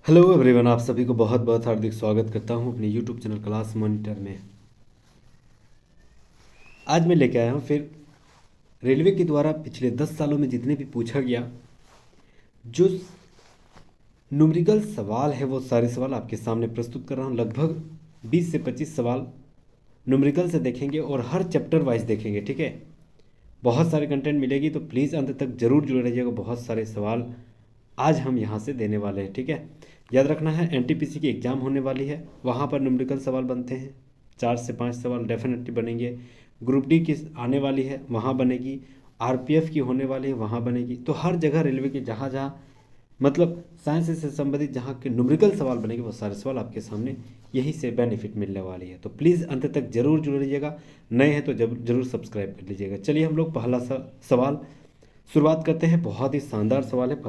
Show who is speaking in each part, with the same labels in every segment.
Speaker 1: Hello everyone, आप सभी को बहुत बहुत हार्दिक स्वागत करता हूं अपने यूट्यूब चैनल क्लास मॉनिटर में। आज मैं लेके आया हूं फिर रेलवे के द्वारा पिछले 10 सालों में जितने भी पूछा गया जो न्यूमेरिकल सवाल है वो सारे सवाल आपके सामने प्रस्तुत कर रहा हूं। लगभग 20 से 25 सवाल न्यूमेरिकल से देखेंगे और हर चैप्टर वाइज देखेंगे, ठीक है। बहुत सारे कंटेंट मिलेगी तो प्लीज़ अंत तक जरूर जुड़े रहिएगा। बहुत सारे सवाल आज हम यहाँ से देने वाले हैं, ठीक है। याद रखना है, एनटीपीसी की एग्ज़ाम होने वाली है, वहाँ पर न्यूमेरिकल सवाल बनते हैं। 4 से 5 सवाल डेफिनेटली बनेंगे। ग्रुप डी की आने वाली है, वहाँ बनेगी। आरपीएफ की होने वाली है, वहाँ बनेगी। तो हर जगह रेलवे के जहाँ जहाँ मतलब साइंस से संबंधित जहाँ के न्यूमेरिकल सवाल बनेंगे वो सारे सवाल आपके सामने यहीं से बेनिफिट मिलने वाली है। तो प्लीज़ अंत तक जरूर जुड़ रहिएगा। नए हैं तो जरूर सब्सक्राइब कर लीजिएगा। चलिए हम लोग पहला सवाल शुरुआत करते हैं। बहुत ही शानदार सवाल है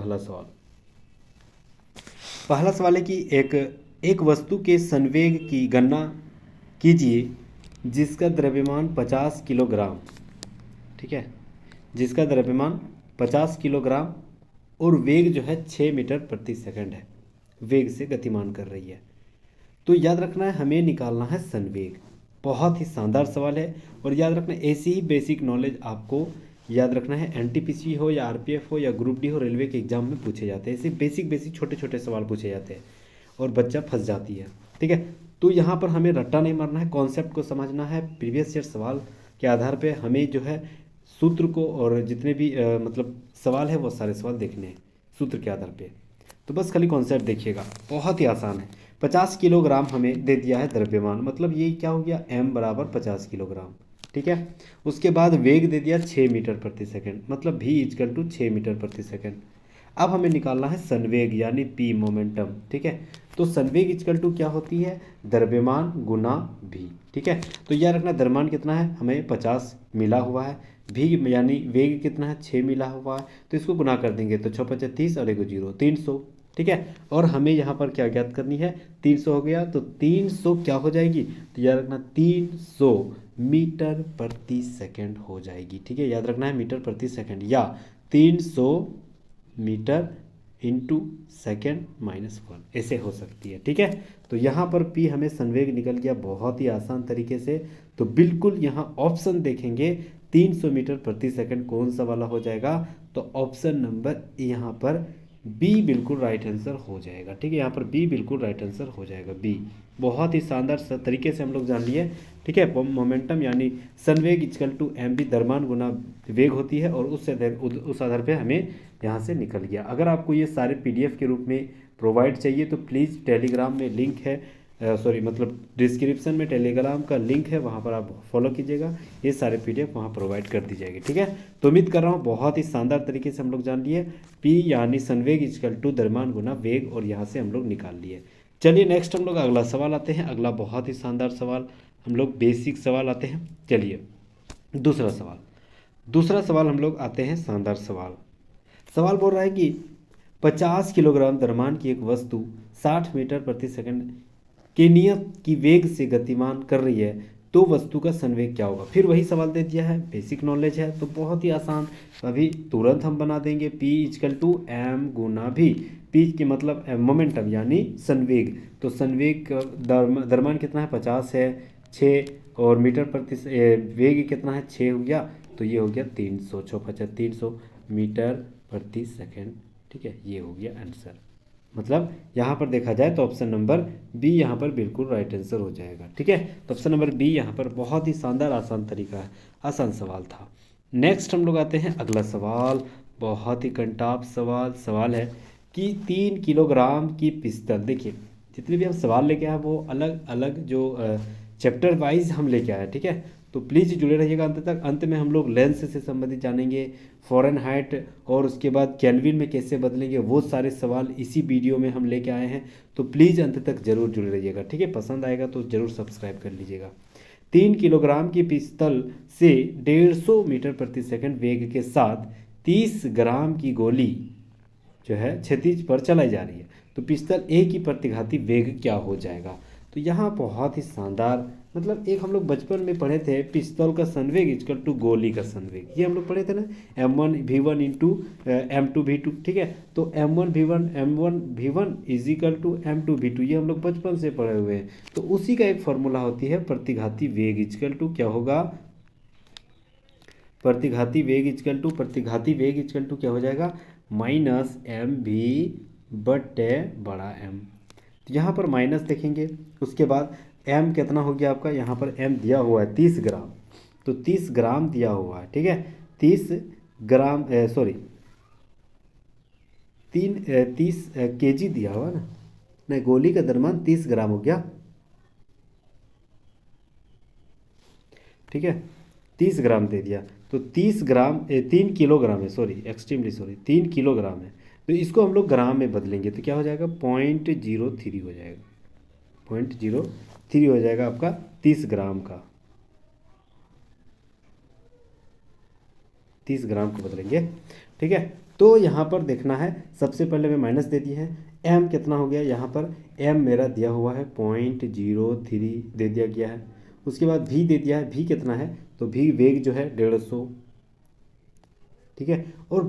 Speaker 1: पहला सवाल है कि एक वस्तु के संवेग की गणना कीजिए जिसका द्रव्यमान 50 किलोग्राम, ठीक है, जिसका द्रव्यमान 50 किलोग्राम और वेग जो है 6 मीटर प्रति सेकंड है, वेग से गतिमान कर रही है। तो याद रखना है, हमें निकालना है संवेग। बहुत ही शानदार सवाल है। और याद रखना, ऐसी ही बेसिक नॉलेज आपको याद रखना है। एनटीपीसी हो या आरपीएफ हो या ग्रुप डी हो, रेलवे के एग्जाम में पूछे जाते हैं। ऐसे बेसिक छोटे छोटे सवाल पूछे जाते हैं और बच्चा फंस जाती है, ठीक है। तो यहाँ पर हमें रट्टा नहीं मारना है, कॉन्सेप्ट को समझना है। प्रीवियस ईयर सवाल के आधार पर हमें जो है सूत्र को और जितने भी मतलब सवाल है वो सारे सवाल देखने हैं सूत्र के आधार पे। तो बस खाली कॉन्सेप्ट देखिएगा, बहुत ही आसान है। 50 किलोग्राम हमें दे दिया है द्रव्यमान, मतलब ये क्या हो गया, m बराबर 50 किलोग्राम, ठीक है। उसके बाद वेग दे दिया 6 मीटर प्रति सेकंड, मतलब v इक्वल टू 6 मीटर प्रति सेकंड। अब हमें निकालना है संवेग यानी p मोमेंटम, ठीक है। तो संवेग इक्वल टू क्या होती है, द्रव्यमान गुना v, ठीक है। तो यह रखना, द्रव्यमान कितना है, हमें 50 मिला हुआ है, v यानी वेग कितना है, 6 मिला हुआ है। तो इसको गुना कर देंगे तो 6 5 30 और 1 0, 300, ठीक है। और हमें यहाँ पर क्या ज्ञात करनी है, 300 हो गया तो 300 क्या हो जाएगी, तो याद रखना 300 मीटर प्रति सेकंड हो जाएगी, ठीक है। याद रखना है मीटर प्रति सेकंड या 300 मीटर इंटू सेकेंड -1 ऐसे हो सकती है, ठीक है। तो यहाँ पर पी हमें संवेग निकल गया बहुत ही आसान तरीके से। तो बिल्कुल यहाँ ऑप्शन देखेंगे 300 मीटर प्रति सेकंड कौन सा वाला हो जाएगा, तो ऑप्शन नंबर यहाँ पर बी बिल्कुल राइट आंसर हो जाएगा, ठीक है। यहाँ पर बी बिल्कुल राइट आंसर हो जाएगा, बी। बहुत ही शानदार तरीके से हम लोग जान लिए, ठीक है। मोमेंटम यानी संवेग इक्वल टू एम बी, द्रव्यमान गुना वेग होती है, और उस आधार पे हमें यहाँ से निकल गया। अगर आपको ये सारे पीडीएफ के रूप में प्रोवाइड चाहिए तो प्लीज़ टेलीग्राम में लिंक है, मतलब डिस्क्रिप्शन में टेलीग्राम का लिंक है, वहाँ पर आप फॉलो कीजिएगा। ये सारे पीडीएफ वहाँ प्रोवाइड कर दी जाएगी, ठीक है। तो उम्मीद कर रहा हूँ बहुत ही शानदार तरीके से हम लोग जान लिए पी यानी संवेग इक्वल टू द्रव्यमान गुना वेग, और यहाँ से हम लोग निकाल लिए। चलिए नेक्स्ट हम लोग अगला सवाल आते हैं। अगला बहुत ही शानदार सवाल, हम लोग बेसिक सवाल आते हैं। चलिए दूसरा सवाल हम लोग आते हैं शानदार सवाल बोल रहा है कि 50 किलोग्राम द्रव्यमान की एक वस्तु 60 मीटर प्रति सेकंड के नियत की वेग से गतिमान कर रही है, तो वस्तु का संवेग क्या होगा। फिर वही सवाल दे दिया है, बेसिक नॉलेज है तो बहुत ही आसान, अभी तुरंत हम बना देंगे। P इक्वल टू एम गुना भी, P के मतलब मोमेंटम यानी संवेग। तो संवेग द्रव्यमान कितना है, 50 है, 6 और मीटर प्रति वेग कितना है, 6 हो गया, तो ये हो गया 300, 6 5 300 मीटर प्रति सेकंड, ठीक है। ये हो गया आंसर। मतलब यहाँ पर देखा जाए तो ऑप्शन नंबर बी यहाँ पर बिल्कुल राइट आंसर हो जाएगा, ठीक है। तो ऑप्शन नंबर बी यहाँ पर बहुत ही शानदार आसान तरीका है, आसान सवाल था। नेक्स्ट हम लोग आते हैं अगला सवाल। बहुत ही कंटाप सवाल है कि 3 किलोग्राम की पिस्तल। देखिए जितने भी हम सवाल लेके आए वो अलग अलग जो चैप्टर वाइज हम लेके आए, ठीक है। तो प्लीज़ जुड़े रहिएगा अंत तक। अंत में हम लोग लेंस से संबंधित जानेंगे, फ़ारेनहाइट और उसके बाद केल्विन में कैसे बदलेंगे, वो सारे सवाल इसी वीडियो में हम लेके आए हैं। तो प्लीज़ अंत तक जरूर जुड़े रहिएगा, ठीक है। पसंद आएगा तो ज़रूर सब्सक्राइब कर लीजिएगा। 3 किलोग्राम की पिस्तल से 150 मीटर प्रति सेकंड वेग के साथ 30 ग्राम की गोली जो है क्षितिज पर चलाई जा रही है, तो पिस्तल ए की प्रतिघाती वेग क्या हो जाएगा। तो यहाँ बहुत ही शानदार, मतलब एक हम लोग बचपन में पढ़े थे पिस्तौल का संवेग इक्वल टू गोली का संवेग, ये हम लोग पढ़े थे ना, m1v1 इंटू m2v2, ठीक है। तो m1v1 is equal to m2v2, ये हम लोग बचपन से पढ़े हुए हैं। तो उसी का एक फॉर्मूला होती है प्रतिघाती वेग इक्वल टू, क्या होगा, प्रतिघाती वेग इक्वल टू क्या हो जाएगा, माइनस एम वी बटे बड़ा एम। तो यहाँ पर माइनस देखेंगे, उसके बाद एम कितना हो गया आपका, यहाँ पर एम दिया हुआ है 30 ग्राम, तो 30 ग्राम दिया हुआ है, ठीक है। 30 ग्राम सॉरी 30 केजी दिया हुआ ना, नहीं, गोली का द्रव्यमान 30 ग्राम हो गया, ठीक है। 30 ग्राम दे दिया, तो 30 ग्राम 3 किलोग्राम है, सॉरी एक्सट्रीमली सॉरी 3 किलोग्राम है। तो इसको हम लोग ग्राम में बदलेंगे तो क्या हो जाएगा, 0.03 हो जाएगा, 0.03 हो जाएगा आपका 30 ग्राम का, 30 ग्राम को बदलेंगे, ठीक है। तो यहाँ पर देखना है, सबसे पहले मैं माइनस दे दिए हैं, एम कितना हो गया, यहाँ पर एम मेरा दिया हुआ है 0.03 दे दिया गया है। उसके बाद भी दे दिया है, भी कितना है, तो भी वेग जो है 150, ठीक है। और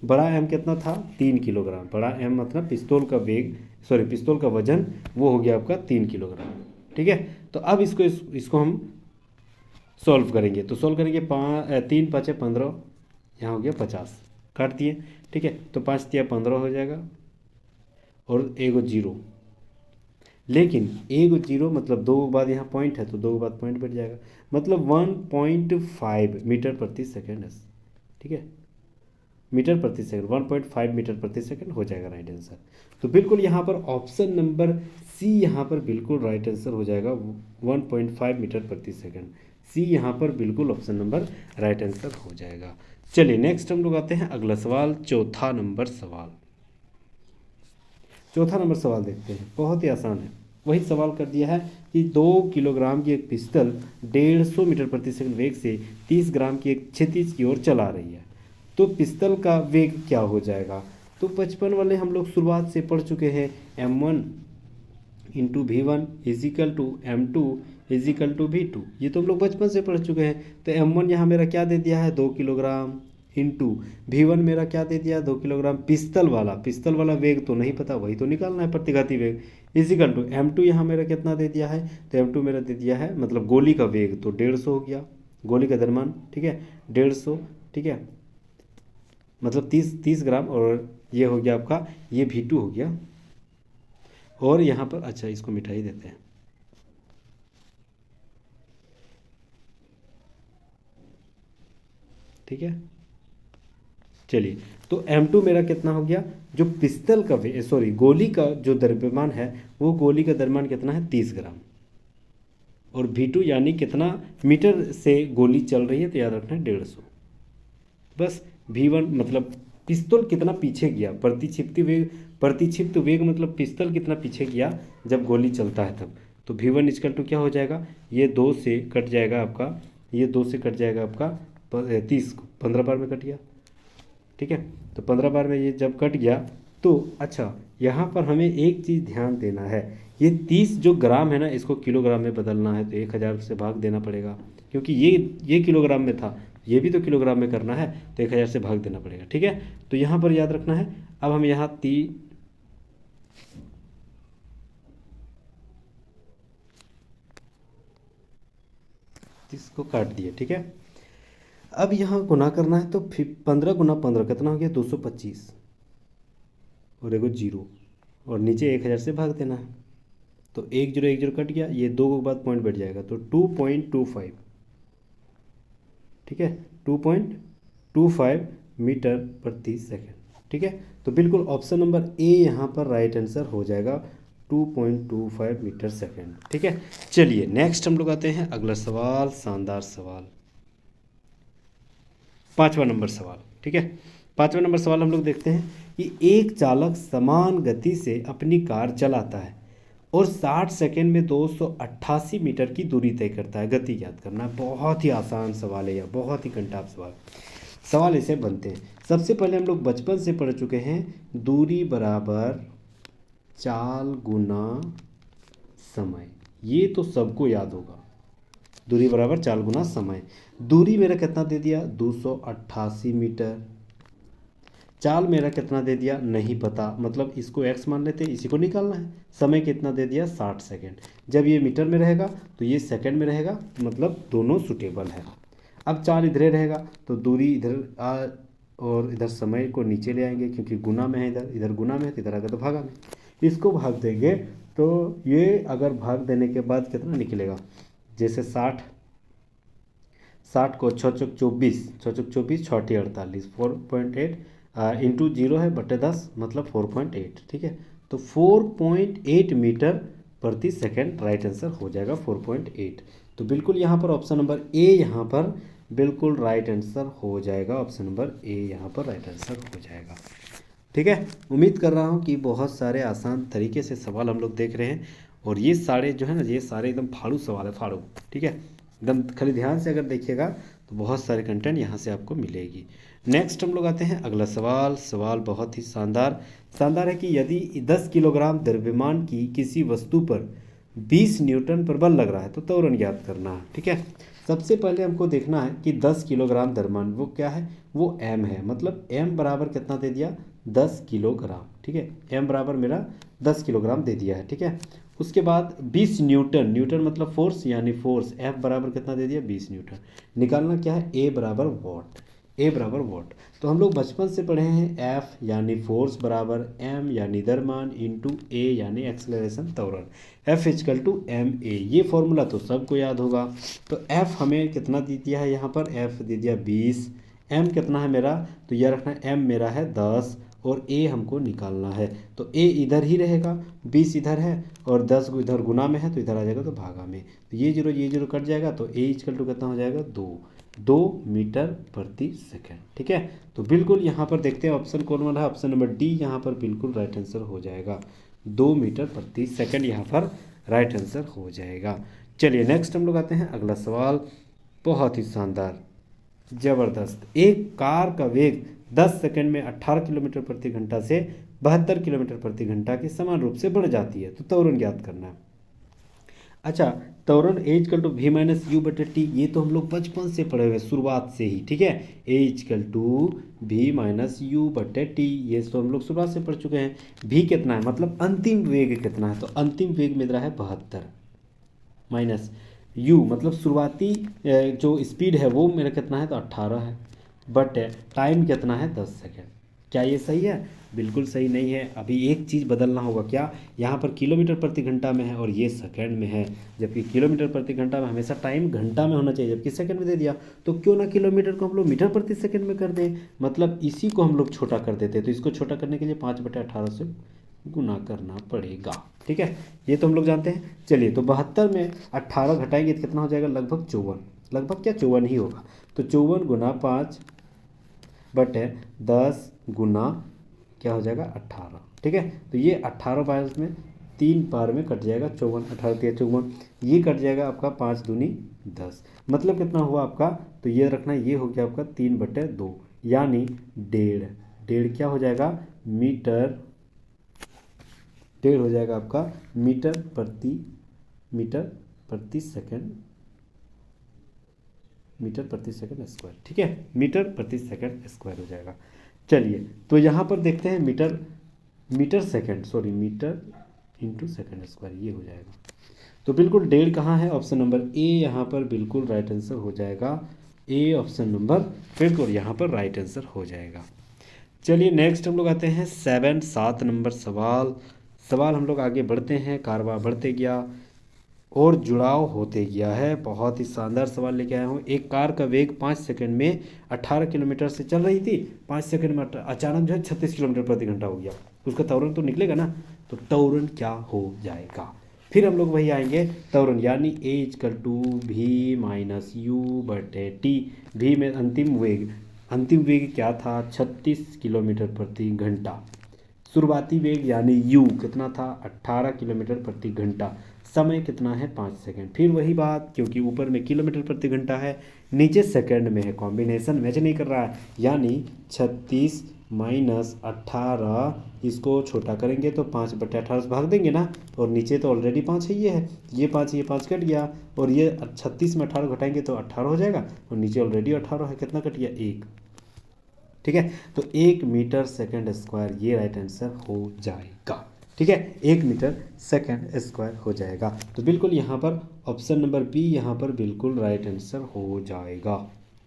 Speaker 1: बड़ा एम कितना था, 3 किलोग्राम, बड़ा एम मतलब पिस्तौल का वेग, सॉरी पिस्तौल का वजन, वो हो गया आपका 3 किलोग्राम, ठीक है। तो अब इसको हम सॉल्व करेंगे, तो सॉल्व करेंगे 3 5 15, यहाँ हो गया 50, काट दिए, ठीक है। तो 5 तिया 15 हो जाएगा, और एगो जीरो, लेकिन एगो जीरो मतलब दो के बाद यहाँ पॉइंट है, तो दो के बाद पॉइंट बैठ जाएगा, मतलब 1.5 मीटर प्रति सेकेंड है, ठीक है, मीटर प्रति सेकंड, 1.5 मीटर प्रति सेकंड हो जाएगा राइट आंसर। तो बिल्कुल यहाँ पर ऑप्शन नंबर सी यहाँ पर बिल्कुल राइट आंसर हो जाएगा, 1.5 मीटर प्रति सेकंड, सी यहाँ पर बिल्कुल ऑप्शन नंबर राइट आंसर हो जाएगा। चलिए नेक्स्ट हम लोग आते हैं अगला सवाल, चौथा नंबर सवाल देखते हैं, बहुत ही आसान है। वही सवाल कर दिया है कि 2 किलोग्राम की एक पिस्टल 150 मीटर प्रति सेकंड वेग से 30 ग्राम की एक क्षितिज की ओर चला रही है, तो पिस्टल का वेग क्या हो जाएगा। तो बचपन वाले हम लोग शुरुआत से पढ़ चुके हैं, m1 into v1 is equal to m2 is equal to v2, ये तो हम लोग बचपन से पढ़ चुके हैं। तो m1 यहाँ मेरा क्या दे दिया है, 2 किलोग्राम, इंटू v1 मेरा क्या दे दिया, 2 किलोग्राम, पिस्तल वाला वेग तो नहीं पता, वही तो निकालना है प्रतिघाती वेग, इजिकल टू m2 यहाँ मेरा कितना दे दिया है, तो m2 मेरा दे दिया है मतलब गोली का वेग, तो 150 हो गया, गोली का द्रव्यमान, ठीक है, 150, ठीक है, मतलब 30 ग्राम, और ये हो गया आपका, ये v2 हो गया। और यहाँ पर अच्छा इसको मिठाई देते हैं, ठीक है। चलिए, तो m2 मेरा कितना हो गया, जो पिस्तल का सॉरी गोली का जो द्रव्यमान है, वो गोली का द्रव्यमान कितना है, 30 ग्राम, और v2 यानी कितना मीटर से गोली चल रही है, तो याद रखना है 150। बस v1 मतलब पिस्तौल कितना पीछे गया, प्रतिक्षिप्त वेग मतलब पिस्तौल कितना पीछे गया जब गोली चलता है तब, तो v1 इक्वल टू क्या हो जाएगा, ये 2 से कट जाएगा आपका, ये 2 से कट जाएगा आपका 30 को 15 बार में कट गया, ठीक है। तो 15 बार में ये जब कट गया, तो अच्छा यहाँ पर हमें एक चीज़ ध्यान देना है, ये 30 जो ग्राम है ना, इसको किलोग्राम में बदलना है, तो 1000 से भाग देना पड़ेगा, क्योंकि ये किलोग्राम में था, ये भी तो किलोग्राम में करना है, तो 1000 से भाग देना पड़ेगा, ठीक है। तो यहाँ पर याद रखना है, अब हम यहाँ इसको काट दिए, ठीक है। अब यहाँ गुना करना है, तो 15 गुना 15 कितना हो गया, 225, और एगो जीरो, और नीचे 1000 से भाग देना है, तो 1 0 1 0 कट गया, ये 2 के बाद पॉइंट बैठ जाएगा, तो 2.25, ठीक है, 2.25 मीटर प्रति सेकेंड, ठीक है। तो बिल्कुल ऑप्शन नंबर ए यहाँ पर राइट आंसर हो जाएगा, 2.25 मीटर सेकेंड, ठीक है। चलिए नेक्स्ट हम लोग आते हैं अगला सवाल, शानदार सवाल, 5वां नंबर सवाल, ठीक है। 5वां नंबर सवाल हम लोग देखते हैं कि एक चालक समान गति से अपनी कार चलाता है और 60 सेकेंड में 288 मीटर की दूरी तय करता है, गति याद करना है। बहुत ही आसान सवाल है, यह बहुत ही कंटाप सवाल ऐसे बनते हैं। सबसे पहले हम लोग बचपन से पढ़ चुके हैं, दूरी बराबर चाल गुना समय। ये तो सबको याद होगा, दूरी बराबर चाल गुना समय। दूरी मेरा कितना दे दिया 288 मीटर। चाल मेरा कितना दे दिया नहीं पता, मतलब इसको x मान लेते हैं, इसी को निकालना है। समय कितना दे दिया 60 सेकेंड। जब ये मीटर में रहेगा तो ये सेकंड में रहेगा, मतलब दोनों सुटेबल है। अब चाल इधर रहेगा तो दूरी इधर और इधर समय को नीचे ले आएंगे, क्योंकि गुना में है, इधर इधर गुना में है तो इधर आएगा तो भागा में। इसको भाग देंगे तो ये अगर भाग देने के बाद कितना निकलेगा, जैसे 60 को 6 चौक 24, 6 चौक 24, 6 48, 4.8 इंटू 0 है बटे 10, मतलब 4.8। ठीक है, तो 4.8 मीटर प्रति सेकंड राइट आंसर हो जाएगा 4.8। तो बिल्कुल यहाँ पर ऑप्शन नंबर ए यहाँ पर बिल्कुल राइट आंसर हो जाएगा। ऑप्शन नंबर ए यहाँ पर राइट आंसर हो जाएगा। ठीक है, उम्मीद कर रहा हूँ कि बहुत सारे आसान तरीके से सवाल हम लोग देख रहे हैं, और ये सारे जो है ना, ये सारे एकदम फाड़ू सवाल है, फाड़ू। ठीक है, एकदम खाली ध्यान से अगर देखिएगा तो बहुत सारे कंटेंट यहाँ से आपको मिलेगी। नेक्स्ट हम लोग आते हैं अगला सवाल। सवाल बहुत ही शानदार है कि यदि 10 किलोग्राम द्रव्यमान की किसी वस्तु पर 20 न्यूटन पर बल लग रहा है तो त्वरण ज्ञात करना है। ठीक है, सबसे पहले हमको देखना है कि 10 किलोग्राम द्रव्यमान वो क्या है, वो m है, मतलब m बराबर कितना दे दिया 10 किलोग्राम। ठीक है, m बराबर मेरा 10 किलोग्राम दे दिया है। ठीक है, उसके बाद 20 न्यूटन, न्यूटन मतलब फोर्स, यानी फोर्स F बराबर कितना दे दिया 20 न्यूटन। निकालना क्या है, A बराबर वॉट, A बराबर वॉट। तो हम लोग बचपन से पढ़े हैं F यानी फोर्स बराबर M यानी द्रव्यमान इंटू A यानी एक्सेलरेशन त्वरण, F इक्वल टू ma। ये फॉर्मूला तो सबको याद होगा। तो F हमें कितना दे दिया है, यहाँ पर F दे दिया 20, M कितना है मेरा, तो यह रखना है M मेरा है 10 और A हमको निकालना है। तो A इधर ही रहेगा, 20 इधर है और 10 इधर गुना में है तो इधर आ जाएगा तो भागा में। तो ये जीरो कट जाएगा तो A इक्वल टू कितना हो जाएगा 2 मीटर प्रति सेकंड। ठीक है, तो बिल्कुल यहाँ पर देखते हैं ऑप्शन कौन वाला है, ऑप्शन नंबर डी यहाँ पर बिल्कुल राइट आंसर हो जाएगा। 2 मीटर प्रति सेकंड यहाँ पर राइट आंसर हो जाएगा। चलिए नेक्स्ट हम लोग आते हैं अगला सवाल, बहुत ही शानदार ज़बरदस्त। एक कार का वेग 10 सेकंड में 18 किलोमीटर प्रति घंटा से 72 किलोमीटर प्रति घंटा के समान रूप से बढ़ जाती है, तो त्वरण ज्ञात करना है। अच्छा, त्वरण A equal to V minus U बटे टी, ये तो हम लोग बचपन से पढ़े हुए शुरुआत से ही। ठीक है, A equal to V minus U बटे टी, ये तो हम लोग शुरुआत से पढ़ चुके हैं। वी कितना है, मतलब अंतिम वेग कितना है, तो अंतिम वेग मेरा है 72 माइनस यू मतलब शुरुआती जो स्पीड है वो मेरा कितना है, तो 18 है, बट टाइम कितना है 10 सेकेंड। क्या ये सही है, बिल्कुल सही नहीं है। अभी एक चीज़ बदलना होगा, क्या, यहाँ पर किलोमीटर प्रति घंटा में है और ये सेकंड में है, जबकि किलोमीटर प्रति घंटा में हमेशा टाइम घंटा में होना चाहिए, जबकि सेकंड में दे दिया। तो क्यों ना किलोमीटर को हम लोग मीटर प्रति सेकंड में कर दें, मतलब इसी को हम लोग छोटा कर देते। तो इसको छोटा करने के लिए 5/18 से गुना करना पड़ेगा। ठीक है, ये तो हम लोग जानते हैं। चलिए, तो 72 में 18 घटाएंगे तो कितना हो जाएगा, लगभग 54, लगभग क्या 54 ही होगा। तो 54 गुना 5 बटे 10 गुना क्या हो जाएगा 18। ठीक है, तो ये 18 बार में 3 बार में कट जाएगा 54, 18 3 54, ये कट जाएगा आपका 5 दूनी 10, मतलब कितना हुआ आपका, तो ये रखना, ये हो गया आपका 3/2 यानी डेढ़ क्या हो जाएगा मीटर, डेढ़ हो जाएगा आपका मीटर प्रति सेकंड, मीटर प्रति सेकंड स्क्वायर। ठीक है, मीटर प्रति सेकंड स्क्वायर हो जाएगा। चलिए, तो यहाँ पर देखते हैं मीटर इंटू सेकंड स्क्वायर, ये हो जाएगा। तो बिल्कुल डेढ़ कहाँ है, ऑप्शन नंबर ए यहाँ पर बिल्कुल राइट आंसर हो जाएगा। ए ऑप्शन नंबर बिल्कुल यहाँ पर राइट आंसर हो जाएगा। चलिए नेक्स्ट हम लोग आते हैं 7 नंबर सवाल हम लोग आगे बढ़ते हैं, कारवां बढ़ते गया और जुड़ाव होते गया है। बहुत ही शानदार सवाल लेके आया हूँ। एक कार का वेग 5 सेकंड में 18 किलोमीटर से चल रही थी, 5 सेकंड में अचानक जो है 36 किलोमीटर प्रति घंटा हो गया, उसका त्वरण तो निकलेगा ना, तो त्वरण क्या हो जाएगा। फिर हम लोग वही आएंगे त्वरण, यानी A equal to V minus U बटे टी। वी में अंतिम वेग क्या था 36 किलोमीटर प्रति घंटा, शुरुआती वेग यानी यू कितना था 18 किलोमीटर प्रति घंटा, समय कितना है 5 सेकंड। फिर वही बात, क्योंकि ऊपर में किलोमीटर प्रति घंटा है, नीचे सेकंड में है, कॉम्बिनेशन मैच नहीं कर रहा है, यानी 36 -18, इसको छोटा करेंगे तो 5/18 से भाग देंगे ना, और नीचे तो ऑलरेडी 5 है, ये 5 कट गया, और ये 36 में 18 घटाएंगे तो 18 हो जाएगा, और नीचे ऑलरेडी 18 है, कितना कट गया 1। ठीक है, तो 1 मीटर सेकंड स्क्वायर ये राइट आंसर हो जाएगा। ठीक है, 1 मीटर सेकंड स्क्वायर हो जाएगा। तो बिल्कुल यहाँ पर ऑप्शन नंबर बी यहाँ पर बिल्कुल राइट आंसर हो जाएगा।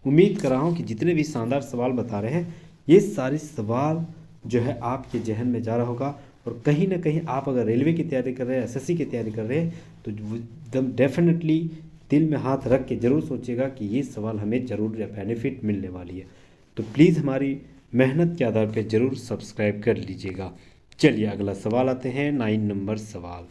Speaker 1: उम्मीद कर रहा हूँ कि जितने भी शानदार सवाल बता रहे हैं ये सारे सवाल जो है आपके जहन में जा रहा होगा, और कहीं ना कहीं आप अगर रेलवे की तैयारी कर रहे हैं, एसएससी की तैयारी कर रहे हैं, तो एकदम डेफिनेटली दिल में हाथ रख के ज़रूर सोचिएगा कि ये सवाल हमें ज़रूर बेनिफिट मिलने वाली है। तो प्लीज़ हमारी मेहनत के आधार पर ज़रूर सब्सक्राइब कर लीजिएगा। चलिए अगला सवाल आते हैं, 9 नंबर सवाल।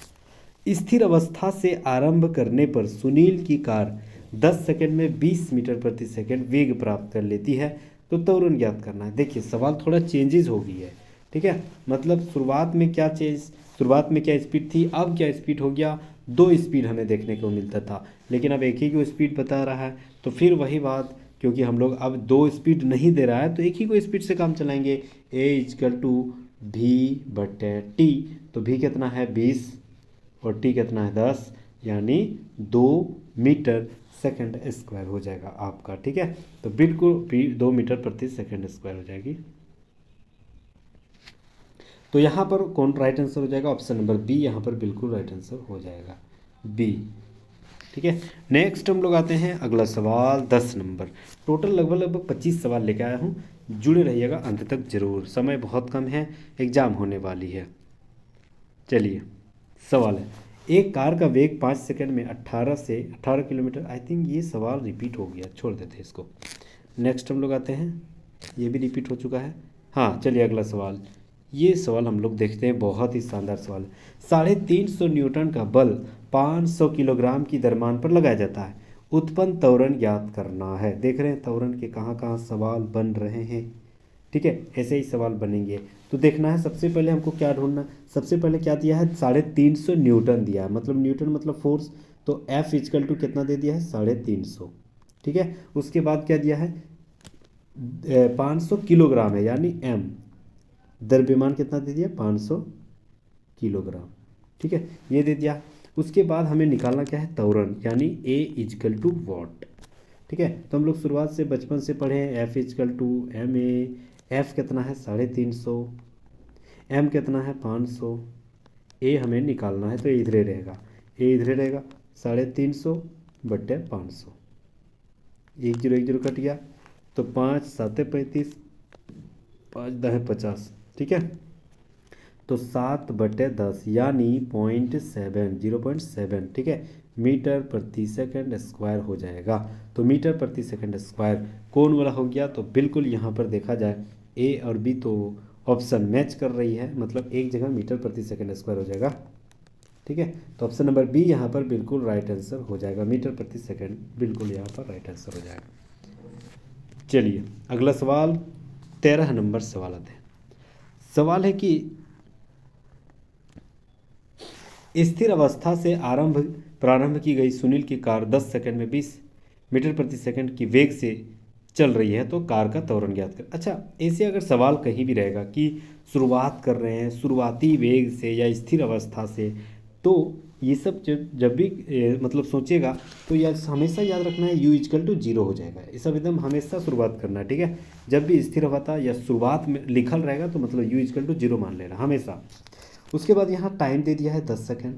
Speaker 1: स्थिर अवस्था से आरंभ करने पर सुनील की कार 10 सेकंड में 20 मीटर प्रति सेकंड वेग प्राप्त कर लेती है, तो त्वरण ज्ञात करना है। देखिए सवाल थोड़ा चेंजेस हो गई है। ठीक है, मतलब शुरुआत में क्या स्पीड थी, अब क्या स्पीड हो गया, 2 स्पीड हमें देखने को मिलता था, लेकिन अब एक ही को स्पीड बता रहा है। तो फिर वही बात, क्योंकि हम लोग अब 2 स्पीड नहीं दे रहा है तो एक ही को स्पीड से काम चलाएंगे। A=V/T, तो V कितना है 20 और T कितना है 10, यानी 2 मीटर सेकंड स्क्वायर हो जाएगा आपका। ठीक है, तो बिल्कुल 2 मीटर प्रति सेकंड स्क्वायर हो जाएगी। तो यहाँ पर कौन राइट आंसर हो जाएगा, ऑप्शन नंबर बी यहाँ पर बिल्कुल राइट आंसर हो जाएगा, बी। ठीक है, नेक्स्ट हम लोग आते हैं अगला सवाल 10 नंबर। टोटल लगभग 25 सवाल लेके आया हूँ, जुड़े रहिएगा अंत तक जरूर, समय बहुत कम है, एग्जाम होने वाली है। चलिए सवाल है, एक कार का वेग 5 सेकंड में 18 किलोमीटर। आई थिंक ये सवाल रिपीट हो गया, छोड़ देते हैं इसको। नेक्स्ट हम लोग आते हैं, ये भी रिपीट हो चुका है। हाँ चलिए अगला सवाल, ये सवाल हम लोग देखते हैं, बहुत ही शानदार सवाल है। 350 न्यूटन का बल 500 किलोग्राम की द्रव्यमान पर लगाया जाता है, उत्पन्न त्वरण ज्ञात करना है। देख रहे हैं त्वरण के कहाँ कहाँ सवाल बन रहे हैं। ठीक है, ऐसे ही सवाल बनेंगे। तो देखना है सबसे पहले हमको क्या ढूंढना, सबसे पहले क्या दिया है 350 न्यूटन दिया है, मतलब न्यूटन मतलब फोर्स, तो F = कितना दे दिया है 350। ठीक है, उसके बाद क्या दिया है 500 किलोग्राम है, यानी M, द्रव्यमान कितना दे दिया 500 किलोग्राम। ठीक है, ये दे दिया। उसके बाद हमें निकालना क्या है त्वरण, यानी A= वॉट। ठीक है, तो हम लोग शुरुआत से बचपन से पढ़े हैं, F = ma। F कितना है 350, M कितना है 500, A हमें निकालना है, तो इधरे रहेगा, A इधरे रहेगा 350/500, 1 0 1 0 कट गया, तो 5 7 35, 5 10 50। ठीक है, तो 7/10 यानी 0.7। ठीक है, मीटर प्रति सेकंड स्क्वायर हो जाएगा। तो मीटर प्रति सेकंड स्क्वायर कौन वाला हो गया, तो बिल्कुल यहाँ पर देखा जाए ए और बी तो ऑप्शन मैच कर रही है, मतलब एक जगह मीटर प्रति सेकंड स्क्वायर हो जाएगा। ठीक है, तो ऑप्शन नंबर बी यहाँ पर बिल्कुल राइट आंसर हो जाएगा, मीटर प्रति सेकंड बिल्कुल यहाँ पर राइट आंसर हो जाएगा। चलिए अगला सवाल 13 नंबर सवाल आते हैं। सवाल है कि स्थिर अवस्था से प्रारंभ की गई सुनील की कार 10 सेकंड में 20 मीटर प्रति सेकंड की वेग से चल रही है, तो कार का त्वरण ज्ञात कर। अच्छा, ऐसे अगर सवाल कहीं भी रहेगा कि शुरुआत कर रहे हैं शुरुआती वेग से या स्थिर अवस्था से, तो ये सब जब भी मतलब सोचिएगा तो यह हमेशा याद रखना है U=0 हो जाएगा। ये सब एकदम हमेशा शुरुआत करना है। ठीक है, जब भी स्थिर अवस्था या शुरुआत में लिखल रहेगा तो मतलब U=0 मान लेना हमेशा। उसके बाद यहाँ टाइम दे दिया है 10 सेकंड,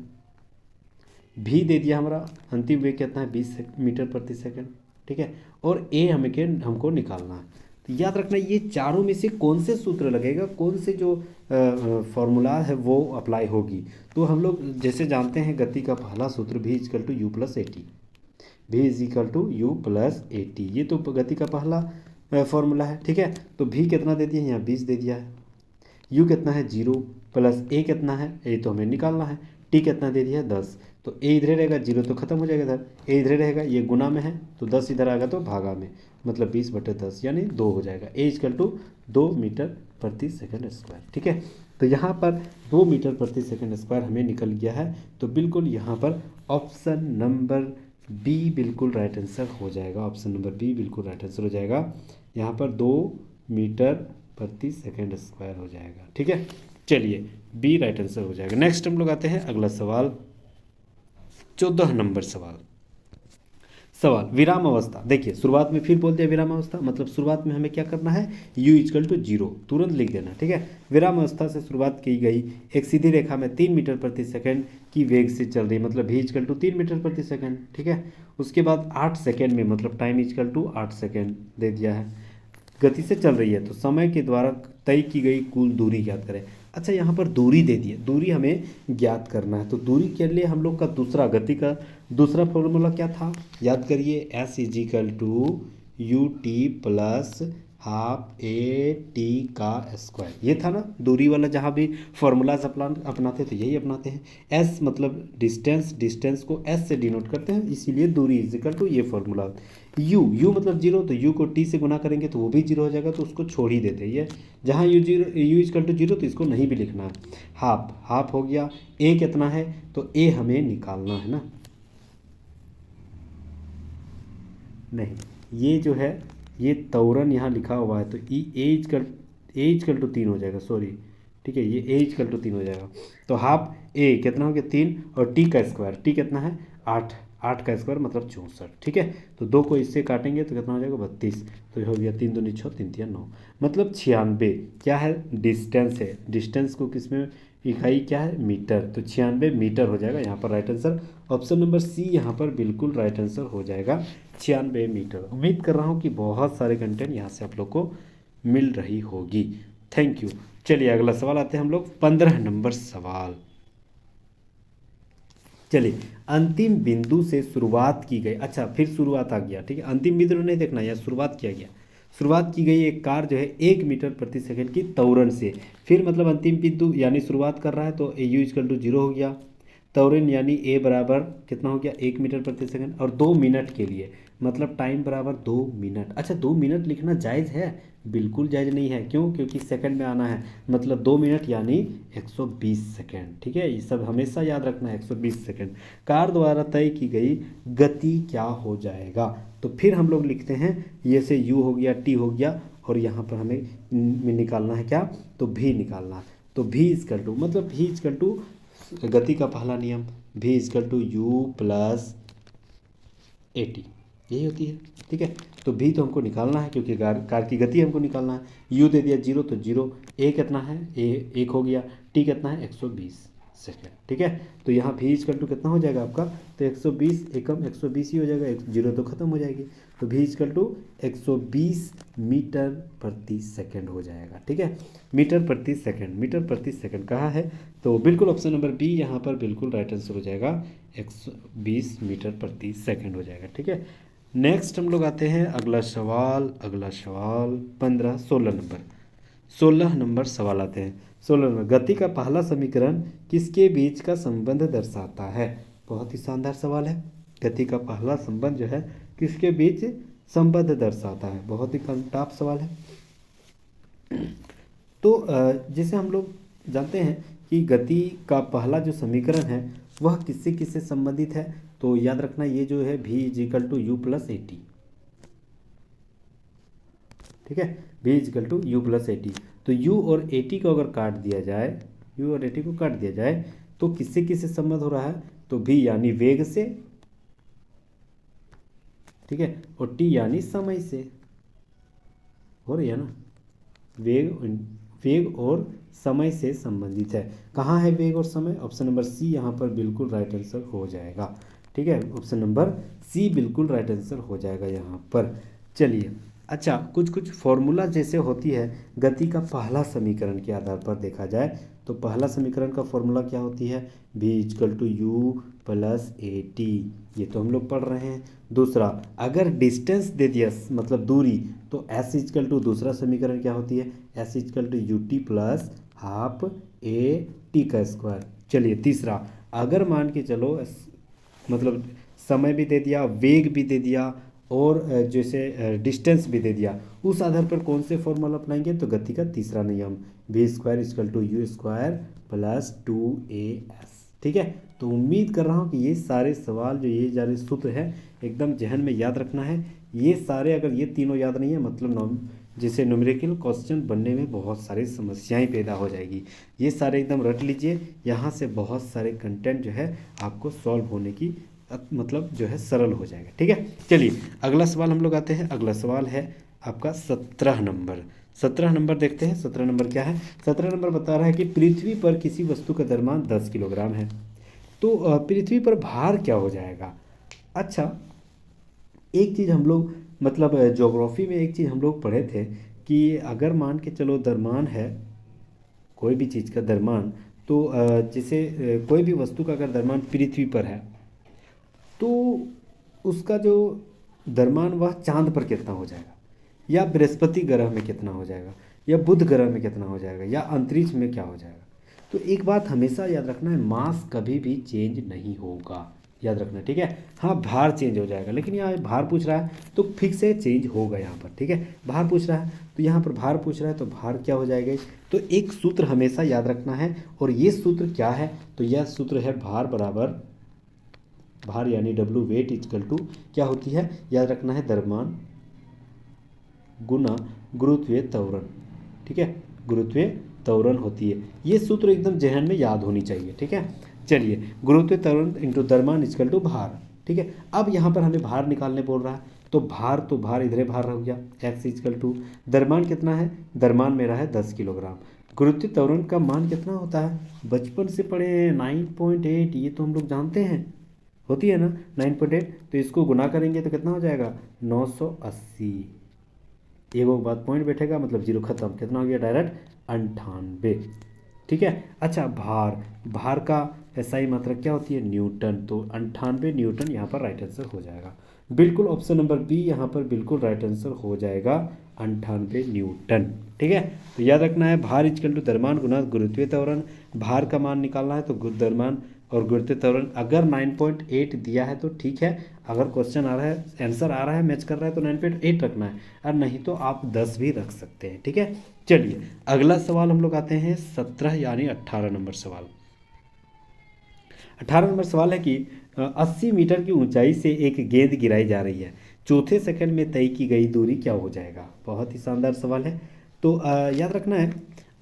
Speaker 1: भी दे दिया हमारा अंतिम वेग कितना है 20 मीटर प्रति सेकंड। ठीक है, और ए हमको निकालना है। तो याद रखना ये चारों में से कौन से सूत्र लगेगा, कौन से जो फॉर्मूला है वो अप्लाई होगी। तो हम लोग जैसे जानते हैं गति का पहला सूत्र V=U+AT, V=U+AT, ये तो गति का पहला फॉर्मूला है। ठीक है, तो V कितना दे दिया है यहाँ 20 दे दिया है, U कितना है 0 प्लस A कितना है, A तो हमें निकालना है, T कितना दे दिया है 10, तो A इधरे रहेगा, 0 तो खत्म हो जाएगा इधर, A इधरे रहेगा, ये गुना में है तो 10 इधर आएगा तो भागा में, मतलब 20/10 यानी 2 हो जाएगा। A=2 मीटर प्रति सेकंड स्क्वायर। ठीक है, तो यहाँ पर 2 मीटर प्रति सेकंड स्क्वायर हमें निकल गया है, तो बिल्कुल यहाँ पर ऑप्शन नंबर बी बिल्कुल राइट आंसर हो जाएगा। ऑप्शन नंबर बी बिल्कुल राइट आंसर हो जाएगा। यहाँ पर 2 मीटर प्रति सेकंड स्क्वायर हो जाएगा। ठीक है, चलिए बी राइट आंसर हो जाएगा। नेक्स्ट हम लोग आते हैं अगला सवाल, 14 नंबर सवाल। विराम अवस्था। देखिए शुरुआत में फिर बोल दिया विराम अवस्था, मतलब शुरुआत में हमें क्या करना है, u इक्वल टू 0 तुरंत लिख देना। ठीक है, विराम अवस्था से शुरुआत की गई एक सीधी रेखा में 3 मीटर प्रति सेकंड की वेग से चल रही, मतलब v इक्वल टू 3 मीटर प्रति सेकंड। ठीक है, उसके बाद 8 सेकंड में, मतलब टाइम इक्वल टू 8 सेकंड दे दिया है, गति से चल रही है, तो समय के द्वारा तय की गई कुल दूरी ज्ञात करें। अच्छा, यहाँ पर दूरी दे दी है, दूरी हमें ज्ञात करना है, तो दूरी के लिए हम लोग का दूसरा गति का दूसरा फॉर्मूला क्या था, याद करिए, S is equal to u t plus half a t का स्क्वायर। ये था ना दूरी वाला, जहाँ भी फॉर्मूलाज अपनाते थे यही अपनाते हैं। एस मतलब डिस्टेंस, डिस्टेंस को एस से डिनोट करते हैं, इसीलिए दूरी इज इक्वल टू ये फॉर्मूला। यू मतलब जीरो, तो यू को टी से गुना करेंगे तो वो भी जीरो हो जाएगा, तो उसको छोड़ ही देते हैं। ये जहाँ यू इक्वल टू जीरो, तो इसको नहीं भी लिखना है। हाफ हो गया, ए कितना है, तो ए हमें निकालना है ना, नहीं ये जो है ये तौरन यहाँ लिखा हुआ है, तो ए इक्वल टू 3 हो जाएगा, सॉरी। ठीक है, ये ए इक्वल टू 3 हो जाएगा, तो हाफ ए कितना हो गया 3, और टी का स्क्वायर, टी कितना है 8, 8 का स्क्वायर मतलब 64। ठीक है, तो 2 को इससे काटेंगे तो कितना हो जाएगा 32, तो ये हो गया 3 दूनी 6, 3 तिया 9, मतलब 96 क्या है, डिस्टेंस है। डिस्टेंस को किस में इकाई क्या है, मीटर, तो 96 मीटर हो जाएगा यहाँ पर right answer. Option number C यहाँ पर बिल्कुल राइट आंसर हो जाएगा, 96 मीटर। उम्मीद कर रहा हूँ कि बहुत सारे कंटेंट यहाँ से आप लोग को मिल रही होगी। Thank you. चलिए अगला सवाल आते हैं हम लोग 15 नंबर सवाल। चलिए, अंतिम बिंदु से शुरुआत की गई, अच्छा फिर शुरुआत आ गया। ठीक है, अंतिम बिंदु नहीं देखना, या शुरुआत किया गया, शुरुआत की गई एक कार जो है 1 मीटर प्रति सेकंड की त्वरण से, फिर मतलब अंतिम बिंदु यानी शुरुआत कर रहा है, तो यू इक्वल टू 0 हो गया, त्वरण यानी ए बराबर कितना हो गया 1 मीटर प्रति सेकंड, और 2 मिनट के लिए मतलब टाइम बराबर 2 मिनट। अच्छा 2 मिनट लिखना जायज़ है, बिल्कुल जायज़ नहीं है, क्यों, क्योंकि सेकंड में आना है, मतलब 2 मिनट यानी 120 सेकंड। ठीक है, ये सब हमेशा याद रखना है, 120 सेकंड। कार द्वारा तय की गई गति क्या हो जाएगा, तो फिर हम लोग लिखते हैं, ये से यू हो गया, टी हो गया, और यहाँ पर हमें निकालना है क्या, तो भी निकालना है, तो भी इजकल टू, मतलब भी इजकल टू गति का पहला नियम, v is equal to u plus a t, यही होती है। ठीक है, तो भी तो हमको निकालना है, क्योंकि कार की गति हमको निकालना है। यू दे दिया 0, तो 0, ए कितना है, ए 1 हो गया, टी कितना है 120 सेकेंड। ठीक है, तो यहाँ भी इजकल टू कितना हो जाएगा आपका, तो 120 एकम 120 ही हो जाएगा, 0 तो खत्म हो जाएगी, तो भी इजकल टू 120 मीटर प्रति सेकंड हो जाएगा। ठीक है, मीटर प्रति सेकंड, मीटर प्रति सेकंड कहाँ है, तो बिल्कुल ऑप्शन नंबर बी यहाँ पर बिल्कुल राइट आंसर हो जाएगा, 120 मीटर प्रति सेकंड हो जाएगा। ठीक है, नेक्स्ट हम लोग आते हैं अगला सवाल 16 नंबर सवाल आते हैं। 16 नंबर, गति का पहला समीकरण किसके बीच का संबंध दर्शाता है। बहुत ही शानदार सवाल है, गति का पहला संबंध जो है किसके बीच संबंध दर्शाता है, बहुत ही टफ सवाल है। तो जैसे हम लोग जानते हैं कि गति का पहला जो समीकरण है वह किससे किससे संबंधित है, तो याद रखना ये जो है v is equal to u plus a t. ठीक है, v is equal to u plus a t, तो u और ए टी को अगर काट दिया जाए, u और ए टी को काट दिया जाए तो किससे किससे संबंध हो रहा है, तो v यानी वेग से, ठीक है, और t यानी समय से हो रही है ना, वेग और समय से संबंधित है। कहाँ है वेग और समय, ऑप्शन नंबर सी यहाँ पर बिल्कुल राइट आंसर हो जाएगा। ठीक है, ऑप्शन नंबर सी बिल्कुल राइट आंसर हो जाएगा यहाँ पर। चलिए, अच्छा कुछ फॉर्मूला जैसे होती है गति का पहला समीकरण के आधार पर देखा जाए, तो पहला समीकरण का फॉर्मूला क्या होती है, v equal to u plus a t, ये तो हम लोग पढ़ रहे हैं। दूसरा, अगर डिस्टेंस दे दिया मतलब दूरी, तो s इक्वल टू दूसरा समीकरण क्या होती है, s equal to u t plus half a t का स्क्वायर। चलिए तीसरा, अगर मान के चलो मतलब समय भी दे दिया, वेग भी दे दिया, और जैसे डिस्टेंस भी दे दिया, उस आधार पर कौन से फॉर्मूला अपनाएंगे, तो गति का तीसरा नियम, v square equal to u square plus 2as। ठीक है, तो उम्मीद कर रहा हूँ कि ये सारे सवाल जो ये सारे सूत्र है एकदम जहन में याद रखना है। ये सारे अगर ये तीनों याद नहीं है मतलब जिससे न्यूमेरिकल क्वेश्चन बनने में बहुत सारी समस्याएं पैदा हो जाएगी। ये सारे एकदम रट लीजिए, यहाँ से बहुत सारे कंटेंट जो है आपको सॉल्व होने की मतलब जो है सरल हो जाएगा। ठीक है, चलिए अगला सवाल हम लोग आते हैं। अगला सवाल है आपका 17 नंबर। 17 नंबर देखते हैं। 17 नंबर क्या है? 17 नंबर बता रहा है कि पृथ्वी पर किसी वस्तु का द्रव्यमान 10 किलोग्राम है, तो पृथ्वी पर भार क्या हो जाएगा? अच्छा, एक चीज़ हम लोग मतलब ज्योग्राफी में एक चीज़ हम लोग पढ़े थे कि अगर मान के चलो द्रव्यमान है कोई भी चीज़ का द्रव्यमान, तो जैसे कोई भी वस्तु का अगर द्रव्यमान पृथ्वी पर है तो उसका जो द्रव्यमान वह चांद पर कितना हो जाएगा, या बृहस्पति ग्रह में कितना हो जाएगा, या बुध ग्रह में कितना हो जाएगा, या अंतरिक्ष में क्या हो जाएगा। तो एक बात हमेशा याद रखना है, मास कभी भी चेंज नहीं होगा, याद रखना। ठीक है, हाँ भार चेंज हो जाएगा, लेकिन यहाँ भार पूछ रहा है तो फिक्स से चेंज होगा यहाँ पर। ठीक है, भार पूछ रहा है तो यहाँ पर भार पूछ रहा है तो भार क्या हो जाएगा। तो एक सूत्र हमेशा याद रखना है, और ये सूत्र क्या है? तो यह सूत्र है भार बराबर भार यानी डब्ल्यू वेट इक्वल टू क्या होती है, याद रखना है, द्रव्यमान गुना गुरुत्वीय त्वरण। ठीक है, गुरुत्वीय त्वरण होती है। ये सूत्र एकदम जहन में याद होनी चाहिए। ठीक है, चलिए गुरुत्वीय त्वरण इंटू द्रव्यमान इक्वल टू भार। ठीक है, अब यहाँ पर हमें भार निकालने बोल रहा है, तो भार इधरे भार हो गया, एक्स इक्वल टू द्रव्यमान कितना है, द्रव्यमान मेरा है 10 किलोग्राम। गुरुत्वीय त्वरण का मान कितना होता है, बचपन से पढ़े हैं 9.8, ये तो हम लोग जानते हैं, होती है ना 9.8। तो इसको गुना करेंगे तो कितना हो जाएगा 980। एगो बात पॉइंट बैठेगा मतलब जीरो खत्म, कितना हो गया डायरेक्ट 98। ठीक है, अच्छा भार का SI मात्रक क्या होती है, न्यूटन, तो 98 न्यूटन यहाँ पर राइट आंसर हो जाएगा। बिल्कुल ऑप्शन नंबर बी यहाँ पर बिल्कुल राइट आंसर हो जाएगा, 98 न्यूटन। ठीक है, तो याद रखना है भार इक्वल टू द्रव्यमान गुना गुरुत्वीय त्वरण। भार का मान निकालना है तो द्रव्यमान और गुरुत्वीय त्वरण अगर 9.8 दिया है तो ठीक है, अगर क्वेश्चन आ रहा है आंसर आ रहा है मैच कर रहा है तो 9.8 रखना है, और नहीं तो आप 10 भी रख सकते हैं। ठीक है, चलिए अगला सवाल हम लोग आते हैं 17 यानी 18 नंबर सवाल। 18 नंबर सवाल है कि 80 मीटर की ऊंचाई से एक गेंद गिराई जा रही है, चौथे सेकंड में तय की गई दूरी क्या हो जाएगा। बहुत ही शानदार सवाल है। तो याद रखना है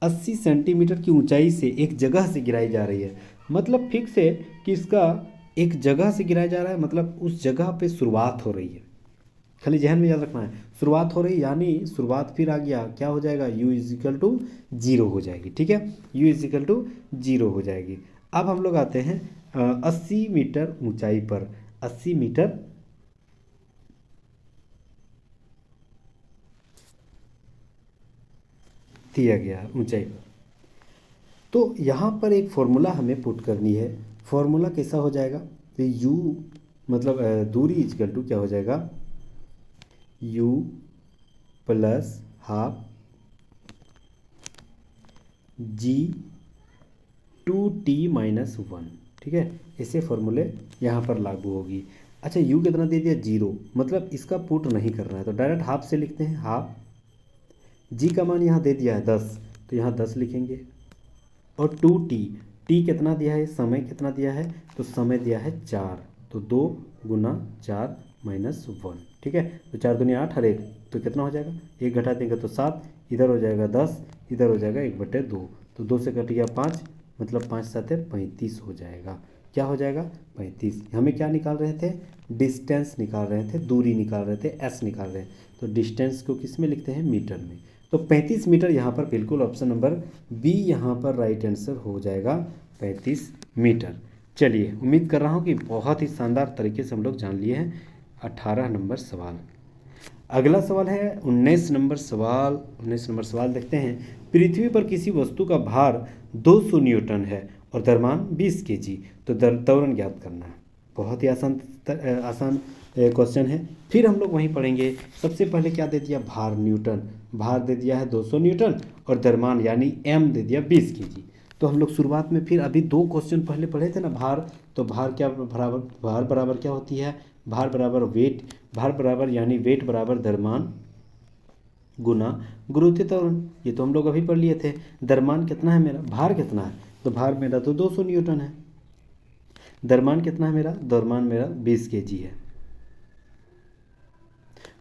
Speaker 1: 80 सेंटीमीटर की ऊंचाई से एक जगह से गिराई जा रही है, मतलब फिक्स है कि इसका एक जगह से गिराया जा रहा है, मतलब उस जगह पे शुरुआत हो रही है। खाली जहन में याद रखना है शुरुआत हो रही, यानी शुरुआत फिर आ गया क्या हो जाएगा, u इजिकल टू 0 हो जाएगी। ठीक है, u इजिकल टू 0 हो जाएगी। अब हम लोग आते हैं 80 मीटर ऊंचाई पर, 80 मीटर दिया गया ऊंचाई पर, तो यहाँ पर एक फॉर्मूला हमें पुट करनी है। फॉर्मूला कैसा हो जाएगा, तो u मतलब दूरी इजकल टू क्या हो जाएगा, u प्लस हाफ g/2t-1। ठीक है, ऐसे फॉर्मूले यहाँ पर लागू होगी। अच्छा, u कितना दे दिया 0, मतलब इसका पुट नहीं करना है तो डायरेक्ट हाफ से लिखते हैं, हाफ g का मान यहाँ दे दिया है 10, तो यहाँ 10 लिखेंगे, और 2t, t कितना दिया है, समय कितना दिया है, तो समय दिया है 4, तो 2 गुना 4 माइनस 1। ठीक है, तो 4 दूनी 8 हर एक, तो कितना हो जाएगा, एक घटा देंगे तो 7, इधर हो जाएगा 10, इधर हो जाएगा 1/2, तो 2 से कट गया 5, मतलब 5 7 35 हो जाएगा। क्या हो जाएगा 35। हमें क्या निकाल रहे थे, डिस्टेंस निकाल रहे थे, दूरी निकाल रहे थे, s निकाल रहे हैं, तो डिस्टेंस को किस में लिखते हैं, मीटर में। तो 35 मीटर यहाँ पर बिल्कुल ऑप्शन नंबर बी यहाँ पर राइट आंसर हो जाएगा, 35 मीटर। चलिए उम्मीद कर रहा हूँ कि बहुत ही शानदार तरीके से हम लोग जान लिए हैं 18 नंबर सवाल। अगला सवाल है 19 नंबर सवाल। 19 नंबर सवाल देखते हैं, पृथ्वी पर किसी वस्तु का भार 200 न्यूटन है और द्रव्यमान 20 kg, तो त्वरण ज्ञात करना है। बहुत ही आसान क्वेश्चन है। फिर हम लोग वहीं पढ़ेंगे। सबसे पहले क्या दे दिया, भार न्यूटन, भार दे दिया है 200 न्यूटन, और द्रव्यमान यानी m दे दिया 20 kg। तो हम लोग शुरुआत में फिर अभी 2 क्वेश्चन पहले पढ़े थे ना, भार, तो भार क्या बराबर, भार बराबर क्या होती है, भार बराबर वेट, भार बराबर यानी वेट बराबर द्रव्यमान गुना गुरुत्वीय त्वरण, ये तो हम लोग अभी पढ़ लिए थे। द्रव्यमान कितना है मेरा, भार कितना है, तो भार मेरा तो 200 न्यूटन है। द्रव्यमान कितना है मेरा, द्रव्यमान मेरा 20 kg है।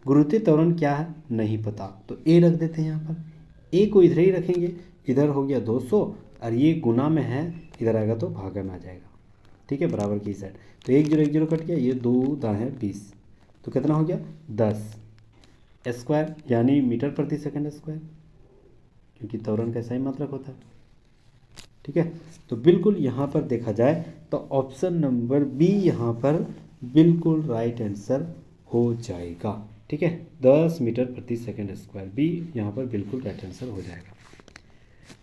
Speaker 1: गुरुत्वीय त्वरण क्या है नहीं पता, तो ए रख देते हैं यहाँ पर। ए को इधर ही रखेंगे, इधर हो गया 200 और ये गुना में है, इधर आएगा तो भागन आ जाएगा। ठीक है, बराबर की साइड, तो 1 0 कट गया, ये 2 दाएँ 20, तो कितना हो गया 10 स्क्वायर, यानी मीटर प्रति सेकंड स्क्वायर, क्योंकि त्वरण का सही मात्रक होता है। ठीक है, तो बिल्कुल यहाँ पर देखा जाए तो ऑप्शन नंबर बी यहाँ पर बिल्कुल राइट आंसर हो जाएगा। ठीक है, 10 मीटर प्रति सेकंड स्क्वायर, बी यहाँ पर बिल्कुल राइट आंसर हो जाएगा।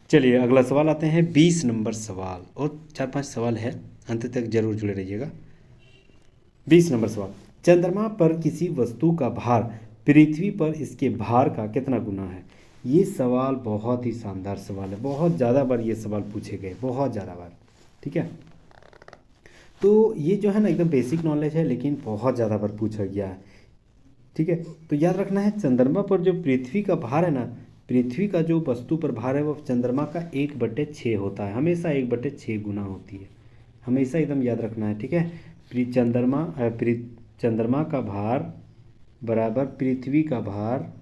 Speaker 1: चलिए अगला सवाल आते हैं, 20 नंबर सवाल, और 4-5 सवाल है, अंत तक जरूर जुड़े रहिएगा। 20 नंबर सवाल, चंद्रमा पर किसी वस्तु का भार पृथ्वी पर इसके भार का कितना गुना है। ये सवाल बहुत ही शानदार सवाल है, बहुत ज़्यादा बार ये सवाल पूछे गए, बहुत ज़्यादा बार। ठीक है, तो ये जो है ना एकदम बेसिक नॉलेज है, लेकिन बहुत ज़्यादा बार पूछा गया है। ठीक है, तो याद रखना है चंद्रमा पर जो पृथ्वी का भार है ना, पृथ्वी का जो वस्तु पर भार है वो चंद्रमा का 1/6 होता है, हमेशा 1/6 गुना होती है, हमेशा एकदम याद रखना है। ठीक है, चंद्रमा का भार बराबर पृथ्वी का भार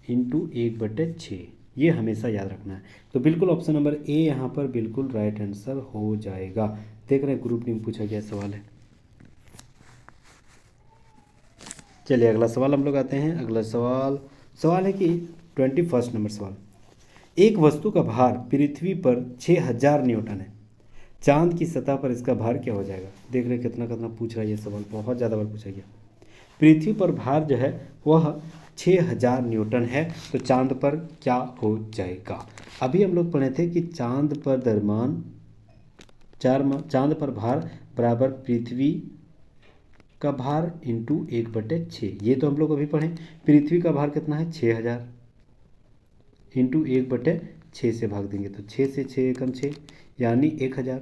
Speaker 1: इंटू 1/6, ये हमेशा याद रखना है। तो बिल्कुल ऑप्शन नंबर ए यहाँ पर बिल्कुल राइट आंसर हो जाएगा। देख रहे हैं ग्रुप डी में पूछा गया सवाल है। चलिए अगला सवाल हम लोग आते हैं। अगला सवाल है कि 21 नंबर सवाल, एक वस्तु का भार पृथ्वी पर 6000 न्यूटन है, चांद की सतह पर इसका भार क्या हो जाएगा। देख रहे कितना कितना पूछ रहा है ये सवाल, बहुत ज़्यादा बार पूछा गया। पृथ्वी पर भार जो है वह 6000 न्यूटन है, तो चांद पर क्या हो जाएगा। अभी हम लोग पढ़े थे कि चांद पर भार बराबर पृथ्वी का भार इंटू 1/6, ये तो हम लोग अभी पढ़े। पृथ्वी का भार कितना है 6000, इंटू 1/6 से भाग देंगे तो 6 से 6 एकम 6, यानी 1000।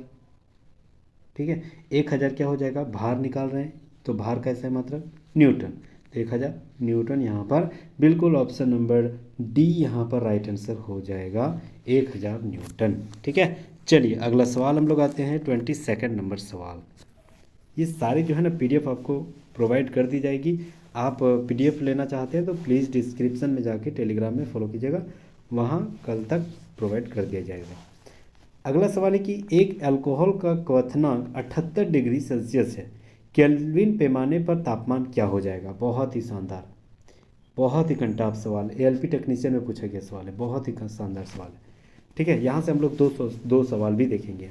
Speaker 1: ठीक है, 1000 क्या हो जाएगा, भार निकाल रहे हैं तो भार कैसा है मात्रक न्यूटन, तो 1000 न्यूटन यहाँ पर बिल्कुल ऑप्शन नंबर डी यहाँ पर राइट आंसर हो जाएगा, 1000 न्यूटन। ठीक है, चलिए अगला सवाल हम लोग आते हैं 22 नंबर सवाल। ये सारी जो है ना पीडीएफ आपको प्रोवाइड कर दी जाएगी। आप पीडीएफ लेना चाहते हैं तो प्लीज़ डिस्क्रिप्शन में जाके टेलीग्राम में फॉलो कीजिएगा, वहाँ कल तक प्रोवाइड कर दिया जाएगा। अगला सवाल है कि एक अल्कोहल का क्वथनांक 78 डिग्री सेल्सियस है, केल्विन पैमाने पर तापमान क्या हो जाएगा। बहुत ही शानदार, बहुत ही कंटाप सवाल, एएलपी टेक्नीशियन में पूछा गया सवाल है, बहुत ही शानदार सवाल है। ठीक है, यहाँ से हम लोग दो सवाल भी देखेंगे।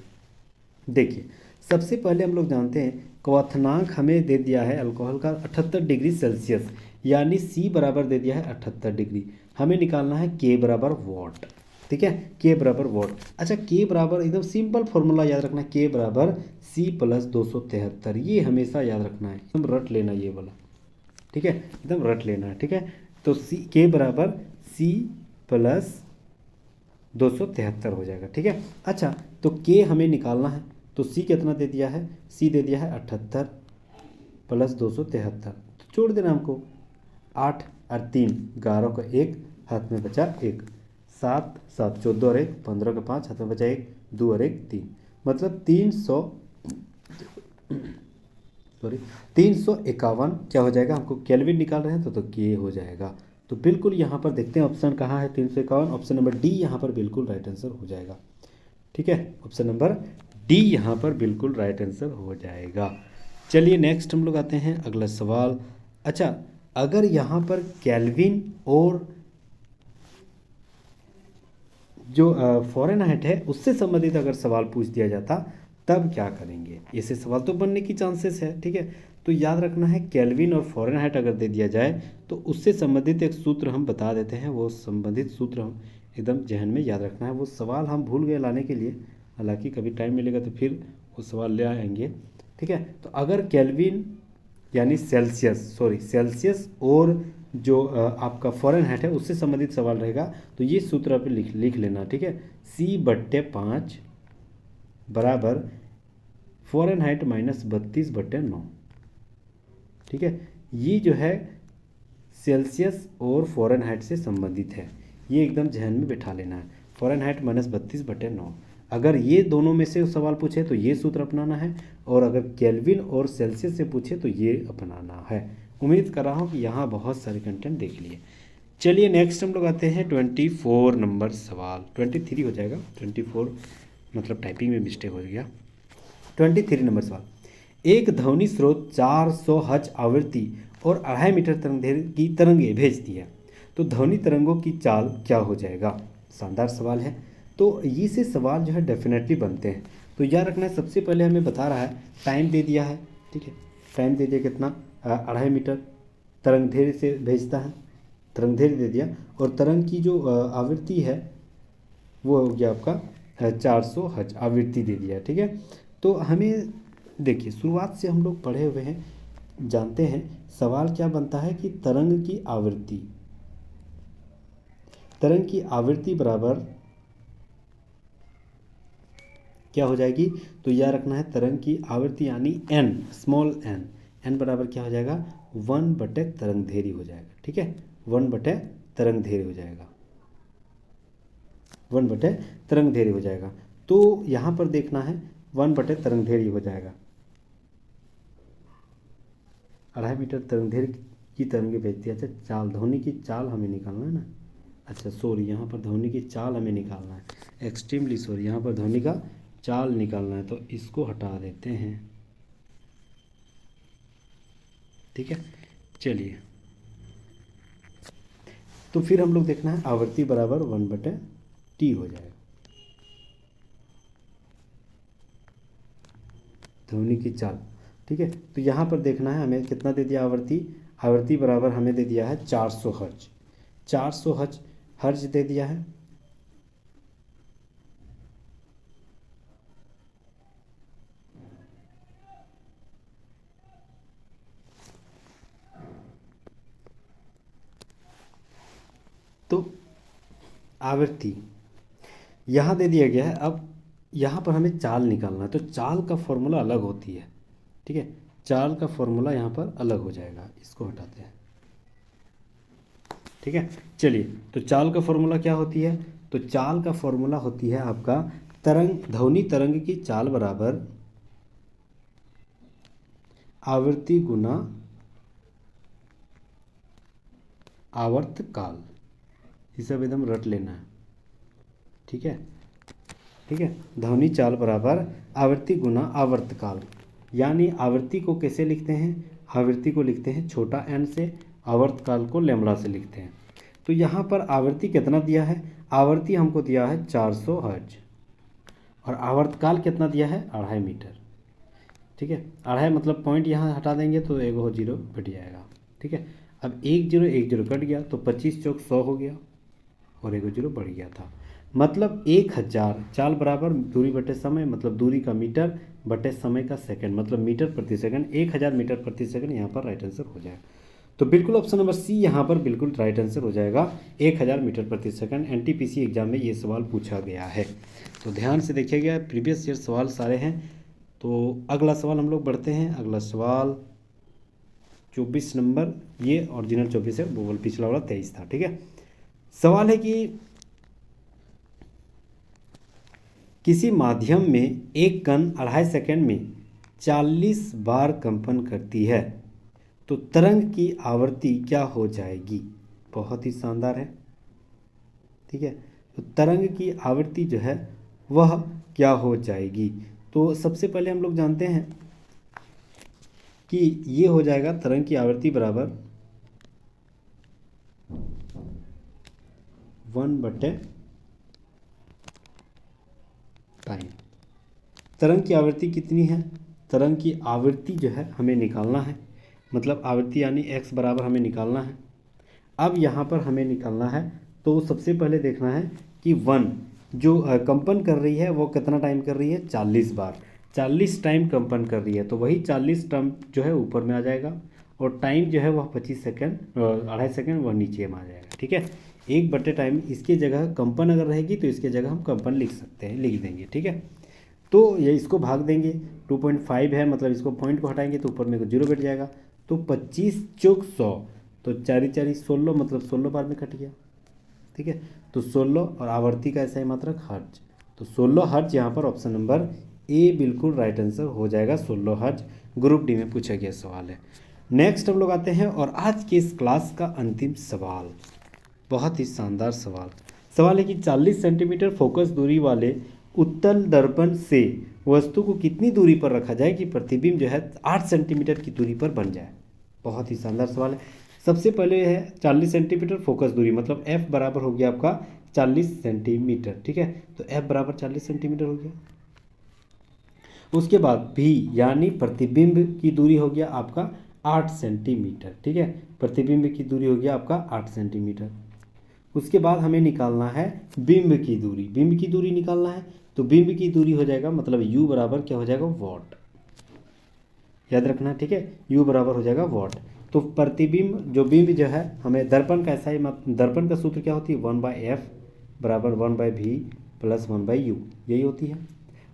Speaker 1: देखिए सबसे पहले हम लोग जानते हैं क्वथनांक हमें दे दिया है अल्कोहल का 78 डिग्री सेल्सियस, यानी सी बराबर दे दिया है 78 डिग्री, हमें निकालना है के बराबर वॉट। ठीक है, के बराबर वॉट। अच्छा, के बराबर एकदम सिंपल फॉर्मूला याद रखना है, के बराबर सी प्लस 273, ये हमेशा याद रखना है, एकदम रट लेना ये वाला। ठीक है, एकदम रट लेना है। ठीक है, तो सी के बराबर सी प्लस 273 हो जाएगा। ठीक है, अच्छा तो के हमें निकालना है, तो सी कितना दे दिया है, सी दे दिया है 78 प्लस 273, तो छोड़ देना हमको 8 और 3 11 का 1 हाथ में बचा 1, 7 7 14 और 1 15 का 5 हाथ में बचा 1 2 और 1 3, मतलब 351 क्या हो जाएगा, हमको केल्विन निकाल रहे हैं तो के हो जाएगा। तो बिल्कुल यहाँ पर देखते हैं ऑप्शन कहाँ है, 351, ऑप्शन नंबर डी यहाँ पर बिल्कुल राइट आंसर हो जाएगा। ठीक है, ऑप्शन नंबर डी यहाँ पर बिल्कुल राइट आंसर हो जाएगा। चलिए नेक्स्ट हम लोग आते हैं अगला सवाल। अच्छा, अगर यहाँ पर केल्विन और जो फ़ारेनहाइट है उससे संबंधित अगर सवाल पूछ दिया जाता तब क्या करेंगे, ऐसे सवाल तो बनने की चांसेस है। ठीक है, तो याद रखना है केल्विन और फ़ारेनहाइट अगर दे दिया जाए तो उससे संबंधित एक सूत्र हम बता देते हैं, वो संबंधित सूत्र हम एकदम जहन में याद रखना है। वो सवाल हम भूल गए लाने के लिए, हालांकि कभी टाइम मिलेगा तो फिर वो सवाल ले आएंगे। ठीक है, तो अगर केल्विन यानी सेल्सियस और जो आपका फ़ारेनहाइट है उससे संबंधित सवाल रहेगा तो ये सूत्र आप लिख लेना। ठीक है, C/5 बराबर फ़ारेनहाइट माइनस 32/9। ठीक है, ये जो है सेल्सियस और फ़ारेनहाइट से संबंधित है, ये एकदम जहन में बिठा लेना है, फ़ारेनहाइट माइनस 32/9। अगर ये दोनों में से सवाल पूछे तो ये सूत्र अपनाना है, और अगर केल्विन और सेल्सियस से पूछे तो ये अपनाना है। उम्मीद कर रहा हूँ कि यहाँ बहुत सारे कंटेंट देख लिए। चलिए नेक्स्ट हम लोग आते हैं 24 नंबर सवाल, 23 हो जाएगा, 24 मतलब टाइपिंग में मिस्टेक हो गया। 23 नंबर सवाल, एक ध्वनि स्रोत 400 हर्ट्ज आवृत्ति और 2.5 मीटर तरंगदैर्घ्य की तरंगें भेजती है, तो ध्वनि तरंगों की चाल क्या हो जाएगा। शानदार सवाल है। तो ये से सवाल जो है डेफिनेटली बनते हैं। तो याद रखना है, सबसे पहले हमें बता रहा है, टाइम दे दिया है, ठीक है, टाइम दे दिया कितना, 2.5 मीटर तरंगदैर्घ्य से भेजता है, तरंगदैर्घ्य दे दिया, और तरंग की जो आवृत्ति है वो हो गया आपका 400 हर्ट्ज आवृत्ति दे दिया, ठीक है। तो हमें देखिए, शुरुआत से हम लोग पढ़े हुए हैं, जानते हैं सवाल क्या बनता है कि तरंग की आवृत्ति बराबर क्या हो जाएगी। तो यह रखना है, तरंग की आवृत्ति यानी एन, स्मॉल एन, एन बराबर क्या हो जाएगा, 1/तरंगदैर्घ्य हो जाएगा, ठीक है, 1/तरंगदैर्घ्य हो जाएगा, 1/तरंगदैर्घ्य हो जाएगा। तो यहाँ पर देखना है 1/तरंगदैर्घ्य हो जाएगा, 2.5 मीटर तरंगदैर्घ्य की तरंगे भेजती है। अच्छा, चाल, ध्वनि की चाल हमें निकालना है ना, अच्छा सॉरी, यहाँ पर ध्वनि की चाल हमें निकालना है, एक्सट्रीमली सॉरी, यहाँ पर ध्वनि का चाल निकालना है, तो इसको हटा देते हैं, ठीक है। चलिए, तो फिर हम लोग देखना है आवृत्ति बराबर 1/t हो जाएगा, ध्वनि की चाल, ठीक है। तो यहाँ पर देखना है हमें कितना दे दिया, आवृत्ति बराबर हमें दे दिया है 400 हर्ट्ज, 400 हर्ट्ज दे दिया है। तो आवृत्ति यहाँ दे दिया गया है। अब यहाँ पर हमें चाल निकालना है, तो चाल का फॉर्मूला अलग होती है, ठीक है, चाल का फॉर्मूला यहाँ पर अलग हो जाएगा, इसको हटाते हैं, ठीक है। चलिए, तो चाल का फॉर्मूला क्या होती है, तो चाल का फॉर्मूला होती है आपका ध्वनि तरंग की चाल बराबर आवृत्ति गुना आवर्तकाल, ये सब एकदम रट लेना है, ठीक है, ठीक है। ध्वनि चाल बराबर आवृत्ति गुना आवर्तकाल, यानी आवृत्ति को कैसे लिखते हैं, आवृत्ति को लिखते हैं छोटा एन से, आवर्तकाल को लैम्ब्डा से लिखते हैं। तो यहाँ पर आवृत्ति कितना दिया है, आवृत्ति हमको दिया है 400 हर्ट्ज, और आवर्तकाल कितना दिया है, 2.5 मीटर, ठीक है। 2.5 मतलब पॉइंट यहाँ हटा देंगे तो एक हो जीरो घट जाएगा, ठीक है। अब 1 0 कट गया, तो 25 चौक 100 हो गया, और एक जीरो बढ़ गया था, मतलब 1000, चाल बराबर दूरी बटे समय, मतलब दूरी का मीटर बटे समय का सेकंड, मतलब मीटर प्रति सेकंड, 1000 मीटर प्रति सेकंड यहाँ पर राइट आंसर हो जाएगा। तो बिल्कुल ऑप्शन नंबर सी यहाँ पर बिल्कुल राइट आंसर हो जाएगा, 1000 मीटर प्रति सेकंड। एनटीपीसी एग्जाम में ये सवाल पूछा गया है, तो ध्यान से देखिएगा, प्रीवियस ईयर सवाल सारे हैं। तो अगला सवाल हम लोग बढ़ते हैं, अगला सवाल 24 नंबर, ये ओरिजिनल 24 है, वो पिछला वाला 23 था, ठीक है। सवाल है कि किसी माध्यम में एक कण 2.5 सेकंड में 40 बार कंपन करती है, तो तरंग की आवृत्ति क्या हो जाएगी। बहुत ही शानदार है, ठीक है। तो तरंग की आवृत्ति जो है वह क्या हो जाएगी। तो सबसे पहले हम लोग जानते हैं कि ये हो जाएगा तरंग की आवृत्ति बराबर 1/टाइम। तरंग की आवृत्ति कितनी है, तरंग की आवृत्ति जो है हमें निकालना है, मतलब आवृत्ति यानी x बराबर हमें निकालना है। अब यहाँ पर हमें निकालना है, तो सबसे पहले देखना है कि 1 जो कंपन कर रही है वो कितना टाइम कर रही है, 40 बार, 40 टाइम कंपन कर रही है, तो वही 40 टर्म जो है ऊपर में आ जाएगा, और टाइम जो है वह 25 सेकंड, 2.5 सेकंड वह नीचे में आ जाएगा, ठीक है। 1/टाइम, इसकी जगह कंपन अगर रहेगी तो इसकी जगह हम कंपन लिख सकते हैं, लिख देंगे, ठीक है। तो ये इसको भाग देंगे, 2.5 है, मतलब इसको पॉइंट को हटाएंगे तो ऊपर में 0 बैठ जाएगा, तो 25 चौक 100, तो 4 4 16, मतलब 16 बार में कट गया, ठीक है। तो 16, और आवर्ती का ऐसा ही मात्रक हर्ट्ज, तो 16 हर्ट्ज यहाँ पर ऑप्शन नंबर ए बिल्कुल राइट आंसर हो जाएगा, 16 हर्ट्ज ग्रुप डी में पूछा गया सवाल है। नेक्स्ट हम लोग आते हैं और आज के इस क्लास का अंतिम सवाल, बहुत ही शानदार सवाल है कि 40 सेंटीमीटर फोकस दूरी वाले उत्तल दर्पण से वस्तु को कितनी दूरी पर रखा जाए कि प्रतिबिंब जो है 8 सेंटीमीटर की दूरी पर बन जाए। बहुत ही शानदार सवाल है। सबसे पहले है 40 सेंटीमीटर फोकस दूरी, मतलब f बराबर हो गया आपका 40 सेंटीमीटर, ठीक है। तो f बराबर 40 सेंटीमीटर हो गया। उसके बाद v यानी प्रतिबिंब की दूरी हो गया आपका 8 सेंटीमीटर, ठीक है। प्रतिबिंब की दूरी हो गया आपका 8 सेंटीमीटर। उसके बाद हमें निकालना है बिंब की दूरी। बिंब की दूरी निकालना है तो बिंब की दूरी हो जाएगा, मतलब u बराबर क्या हो जाएगा, वॉट। याद रखना, ठीक है, u बराबर हो जाएगा वॉट। तो प्रतिबिंब जो बिंब जो है, हमें दर्पण का ऐसा ही दर्पण का सूत्र क्या होती है, 1/f बराबर 1/v प्लस 1/u, यही होती है।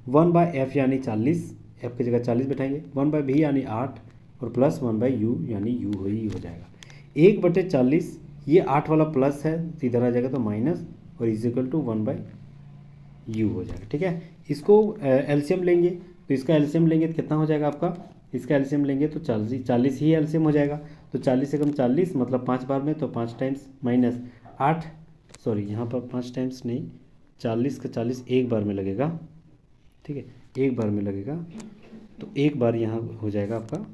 Speaker 1: 1/f यानी 40, f की जगह 40 बैठाएंगे, 1/v यानी 8 और प्लस 1/u यानी u ही हो जाएगा। 1/40, ये 8 वाला प्लस है तो इधर आ जाएगा तो माइनस, और इजिकल टू 1/u हो जाएगा, ठीक है। इसको एलसीएम लेंगे तो इसका एलसीएम लेंगे तो कितना हो जाएगा आपका, इसका एलसीएम लेंगे तो 40 ही एलसीएम हो जाएगा। तो 40 से कम 40 मतलब 5 बार में, तो 5 टाइम्स माइनस 8, सॉरी यहाँ पर 5 टाइम्स नहीं, 40 का 40 एक बार में लगेगा, ठीक है, एक बार में लगेगा। तो एक बार यहाँ हो जाएगा आपका,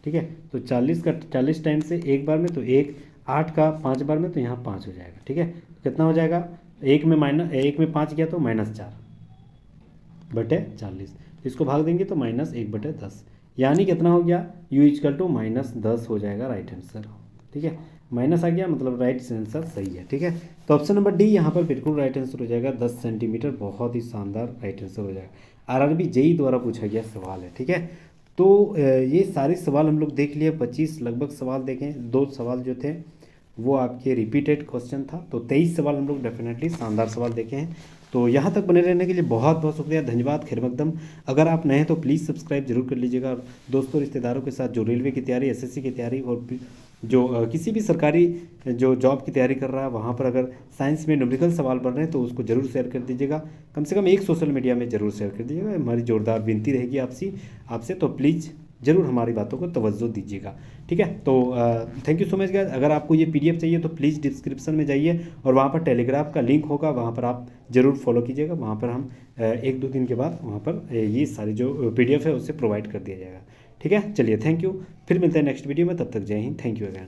Speaker 1: ठीक है। तो 40 का 40 टाइम से एक बार में, तो 1, 8 का 5 बार में, तो यहाँ 5 हो जाएगा, ठीक है। तो कितना हो जाएगा, एक में 5 गया तो -4/40, इसको भाग देंगे तो -1/10, यानी कितना हो गया, u इक्वल टू -10 हो जाएगा राइट आंसर, ठीक है। माइनस आ गया मतलब राइट आंसर सही है, ठीक है। तो ऑप्शन नंबर डी यहाँ पर बिल्कुल राइट आंसर हो जाएगा, 10 सेंटीमीटर, बहुत ही शानदार राइट आंसर हो जाएगा। आरआरबी जेई द्वारा पूछा गया सवाल है, ठीक है। तो ये सारे सवाल हम लोग देख लिए, 25 लगभग सवाल देखें, 2 सवाल जो थे वो आपके रिपीटेड क्वेश्चन था, तो 23 सवाल हम लोग डेफिनेटली शानदार सवाल देखे हैं। तो यहाँ तक बने रहने के लिए बहुत बहुत शुक्रिया, धन्यवाद, खैर मकदम। अगर आप नए हैं तो प्लीज़ सब्सक्राइब जरूर कर लीजिएगा। दोस्तों रिश्तेदारों के साथ जो रेलवे की तैयारी, एसएससी की तैयारी और जो किसी भी सरकारी जो जॉब की तैयारी कर रहा है, वहाँ पर अगर साइंस में न्यूमेरिकल सवाल बन रहे हैं तो उसको जरूर शेयर कर दीजिएगा, कम से कम एक सोशल मीडिया में जरूर शेयर कर दीजिएगा। हमारी जोरदार विनती रहेगी आपसे, तो प्लीज़ ज़रूर हमारी बातों को तवज्जो दीजिएगा, ठीक है। तो thank you so much guys. अगर आपको ये पीडीएफ चाहिए तो प्लीज़ डिस्क्रिप्शन में जाइए और वहाँ पर टेलीग्राम का लिंक होगा, वहाँ पर आप ज़रूर फॉलो कीजिएगा। वहाँ पर हम 1-2 दिन के बाद वहाँ पर ये सारी जो पीडीएफ है उससे प्रोवाइड कर दिया जाएगा, ठीक है। चलिए, थैंक यू, फिर मिलते हैं नेक्स्ट वीडियो में, तब तक जय हिंद, थैंक यू अगैन।